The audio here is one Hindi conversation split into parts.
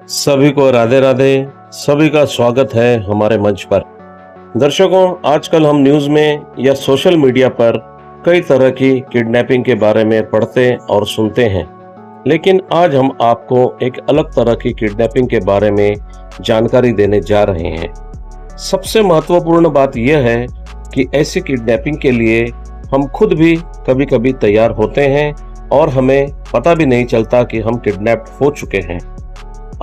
सभी को राधे राधे। सभी का स्वागत है हमारे मंच पर। दर्शकों, आजकल हम न्यूज़ में या सोशल मीडिया पर कई तरह की किडनैपिंग के बारे में पढ़ते और सुनते हैं, लेकिन आज हम आपको एक अलग तरह की किडनैपिंग के बारे में जानकारी देने जा रहे हैं। सबसे महत्वपूर्ण बात यह है कि ऐसी किडनैपिंग के लिए हम खुद भी कभी कभी तैयार होते हैं और हमें पता भी नहीं चलता कि हम किडनैप हो चुके हैं।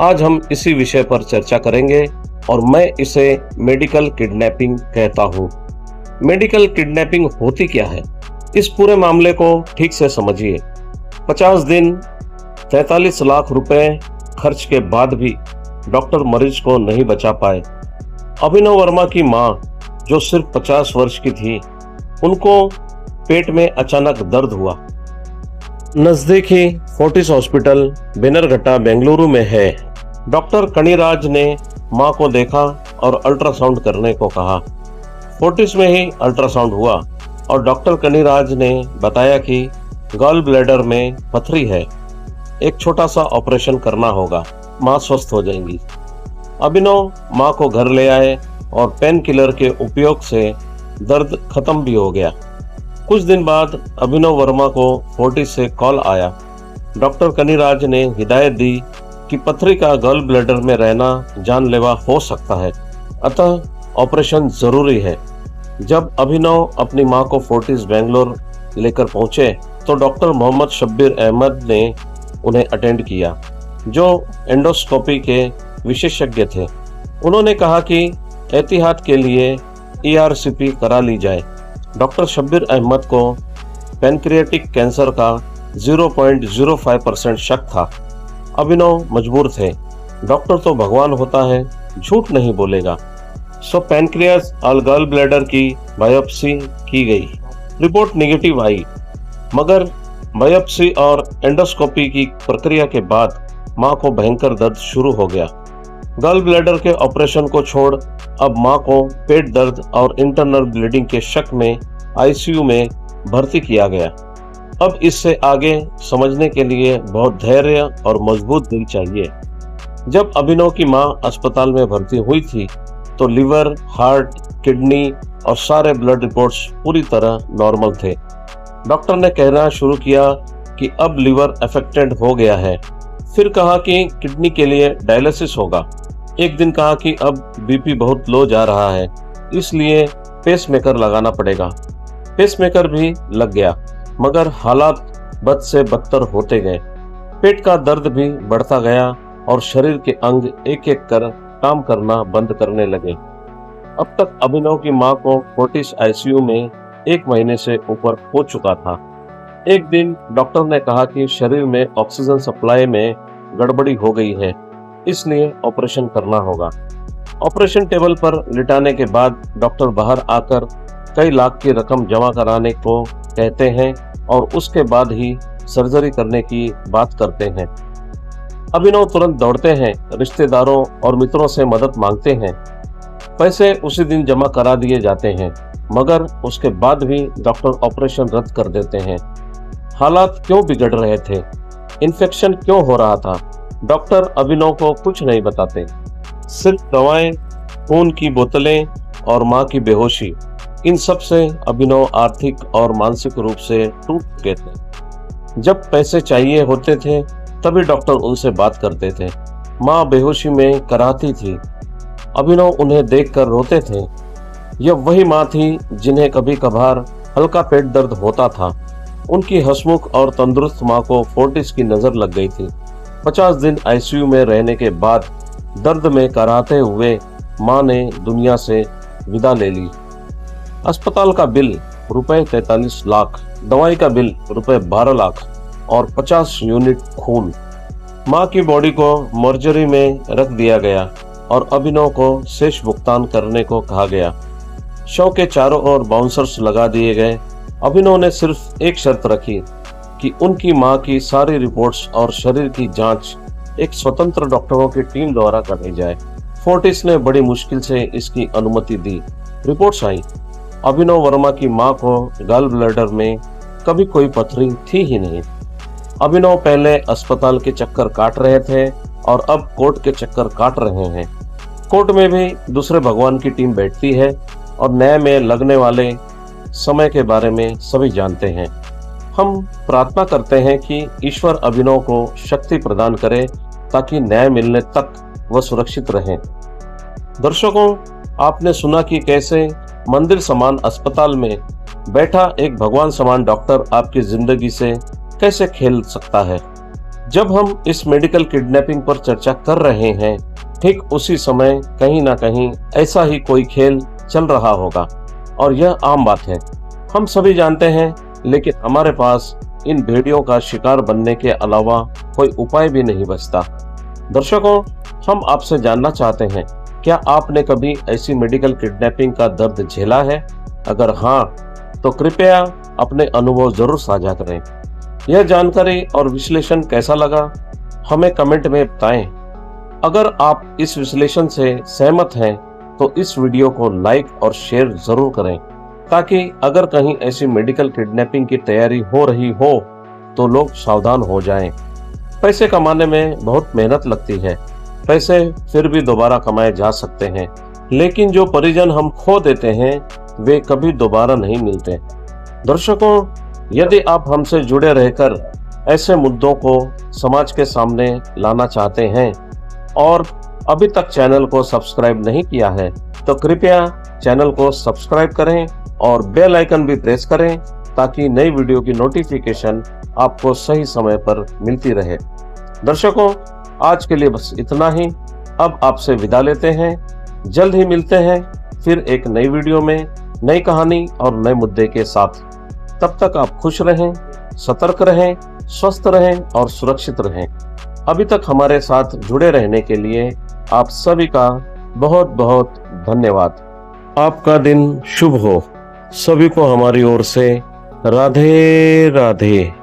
आज हम इसी विषय पर चर्चा करेंगे और मैं इसे मेडिकल किडनैपिंग कहता हूँ। मेडिकल किडनैपिंग होती क्या है, इस पूरे मामले को ठीक से समझिए। 50 दिन 43 लाख रुपए खर्च के बाद भी डॉक्टर मरीज को नहीं बचा पाए। अभिनव वर्मा की मां, जो सिर्फ 50 वर्ष की थी, उनको पेट में अचानक दर्द हुआ। नजदीकी फोर्टिस हॉस्पिटल बेनरघट्टा बेंगलुरु में है। डॉक्टर कणिराज ने मां को देखा और अल्ट्रासाउंड करने को कहा। फोर्टिस में ही अल्ट्रासाउंड हुआ और डॉक्टर कणिराज ने बताया कि गॉल ब्लैडर में पथरी है, एक छोटा सा ऑपरेशन करना होगा, मां स्वस्थ हो जाएंगी। अभिनव मां को घर ले आए और पेन किलर के उपयोग से दर्द खत्म भी हो गया। कुछ दिन बाद अभिनव वर्मा को फोर्टिस से कॉल आया। डॉक्टर कणिराज ने हिदायत दी कि पथरी का गॉल ब्लैडर में रहना जानलेवा हो सकता है, अतः ऑपरेशन जरूरी है। जब अभिनव अपनी मां को फोर्टिस बेंगलोर लेकर पहुंचे तो डॉक्टर मोहम्मद शब्बीर अहमद ने उन्हें अटेंड किया, जो एंडोस्कोपी के विशेषज्ञ थे। उन्होंने कहा कि एहतियात के लिए ERCP करा ली जाए। डॉक्टर शब्बीर अहमद को पैनक्रियाटिक कैंसर का 0.05% शक था। अभिनव मजबूर थे, डॉक्टर तो भगवान होता है, झूठ नहीं बोलेगा। सो पैनक्रियास और गॉल ब्लैडर की बायोप्सी की गई। रिपोर्ट नेगेटिव आई, मगर बायोप्सी और एंडोस्कोपी की प्रक्रिया के बाद मां को भयंकर दर्द शुरू हो गया। गॉल ब्लैडर के ऑपरेशन को छोड़ अब मां को पेट दर्द और इंटरनल ब्लीडिंग के शक में ICU में भर्ती किया गया। अब इससे आगे समझने के लिए बहुत धैर्य और मजबूत दिल चाहिए। जब अभिनव की मां अस्पताल में भर्ती हुई थी तो लिवर, हार्ट, किडनी और सारे ब्लड रिपोर्ट्स पूरी तरह नॉर्मल थे। डॉक्टर ने कहना शुरू किया कि अब लिवर अफेक्टेड हो गया है, फिर कहा कि किडनी के लिए डायलिसिस होगा। एक दिन कहा कि अब BP बहुत लो जा रहा है, इसलिए पेसमेकर लगाना पड़ेगा। पेसमेकर भी लग गया, मगर हालात बद से बदतर होते गए। पेट का दर्द भी बढ़ता गया और शरीर के अंग एक एक कर काम करना बंद करने लगे। अब तक अभिनव की मां को फोर्टिस ICU में 1 महीने से ऊपर हो चुका था। एक दिन डॉक्टर ने कहा कि शरीर में ऑक्सीजन सप्लाई में गड़बड़ी हो गई है, इसलिए ऑपरेशन करना होगा। ऑपरेशन टेबल पर लिटाने के बाद डॉक्टर बाहर आकर कई लाख की रकम जमा कराने को कहते हैं और उसके बाद ही सर्जरी करने की बात करते हैं। अभिनव तुरंत दौड़ते हैं, रिश्तेदारों और मित्रों से मदद मांगते हैं। पैसे उसी दिन जमा करा दिए जाते हैं, मगर उसके बाद भी डॉक्टर ऑपरेशन रद्द कर देते हैं। हालात क्यों बिगड़ रहे थे, इन्फेक्शन क्यों हो रहा था, डॉक्टर अभिनव को कुछ नहीं बताते। सिर्फ दवाएं, खून की बोतलें और मां की बेहोशी, इन सब से अभिनव आर्थिक और मानसिक रूप से टूट चुके थे। जब पैसे चाहिए होते थे तभी डॉक्टर उनसे बात करते थे। मां बेहोशी में कराहती थी, अभिनव उन्हें देखकर रोते थे। यह वही मां थी जिन्हें कभी कभार हल्का पेट दर्द होता था। उनकी हंसमुख और तंदुरुस्त मां को फोर्टिस की नजर लग गई थी। 50 दिन ICU में रहने के बाद दर्द में कराहते हुए मां ने दुनिया से विदा ले ली। अस्पताल का बिल रुपए 43 लाख, दवाई का बिल रुपए 12 लाख और 50 यूनिट खून। मां की बॉडी को मॉर्चरी में रख दिया गया और अभिनव को शेष भुगतान करने को कहा गया। शव के चारों ओर बाउंसर्स लगा दिए गए। अभिनव ने सिर्फ एक शर्त रखी कि उनकी मां की सारी रिपोर्ट्स और शरीर की जांच एक स्वतंत्र डॉक्टरों की टीम द्वारा कराई जाए। फोर्टिस ने बड़ी मुश्किल से इसकी अनुमति दी। रिपोर्ट्स आई, अभिनव वर्मा की मां को गॉल ब्लैडर में कभी कोई पथरी थी ही नहीं। अभिनव पहले अस्पताल के चक्कर काट रहे थे, और अब कोर्ट के चक्कर काट रहे हैं। कोर्ट में भी दूसरे भगवान की टीम बैठती है और न्याय में लगने वाले समय के बारे में सभी जानते हैं। हम प्रार्थना करते हैं कि ईश्वर अभिनव को शक्ति प्रदान करे ताकि न्याय मिलने तक वह सुरक्षित रहें। दर्शकों, आपने सुना कि कैसे मंदिर समान अस्पताल में बैठा एक भगवान समान डॉक्टर आपकी जिंदगी से कैसे खेल सकता है। जब हम इस मेडिकल किडनैपिंग पर चर्चा कर रहे हैं, ठीक उसी समय कहीं ना कहीं ऐसा ही कोई खेल चल रहा होगा और यह आम बात है। हम सभी जानते हैं, लेकिन हमारे पास इन भेड़ियों का शिकार बनने के अलावा कोई उपाय भी नहीं बचता। दर्शकों, हम आपसे जानना चाहते हैं, क्या आपने कभी ऐसी मेडिकल किडनैपिंग का दर्द झेला है? अगर हाँ, तो कृपया अपने अनुभव जरूर साझा करें। यह जानकारी और विश्लेषण कैसा लगा, हमें कमेंट में बताएं। अगर आप इस विश्लेषण से सहमत हैं, तो इस वीडियो को लाइक और शेयर जरूर करें, ताकि अगर कहीं ऐसी मेडिकल किडनैपिंग की तैयारी हो रही हो तो लोग सावधान हो जाएं। पैसे कमाने में बहुत मेहनत लगती है। पैसे फिर भी दोबारा कमाए जा सकते हैं, लेकिन जो परिजन हम खो देते हैं वे कभी दोबारा नहीं मिलते। दर्शकों, यदि आप हमसे जुड़े रहकर ऐसे मुद्दों को समाज के सामने लाना चाहते हैं और अभी तक चैनल को सब्सक्राइब नहीं किया है, तो कृपया चैनल को सब्सक्राइब करें और बेल आइकन भी प्रेस करें ताकि नई वीडियो की नोटिफिकेशन आपको सही समय पर मिलती रहे। दर्शकों, आज के लिए बस इतना ही। अब आपसे विदा लेते हैं। जल्द ही मिलते हैं फिर एक नई वीडियो में, नई कहानी और नए मुद्दे के साथ। तब तक आप खुश रहें, सतर्क रहें, स्वस्थ रहें और सुरक्षित रहें। अभी तक हमारे साथ जुड़े रहने के लिए आप सभी का बहुत बहुत धन्यवाद। आपका दिन शुभ हो। सभी को हमारी ओर से राधे राधे।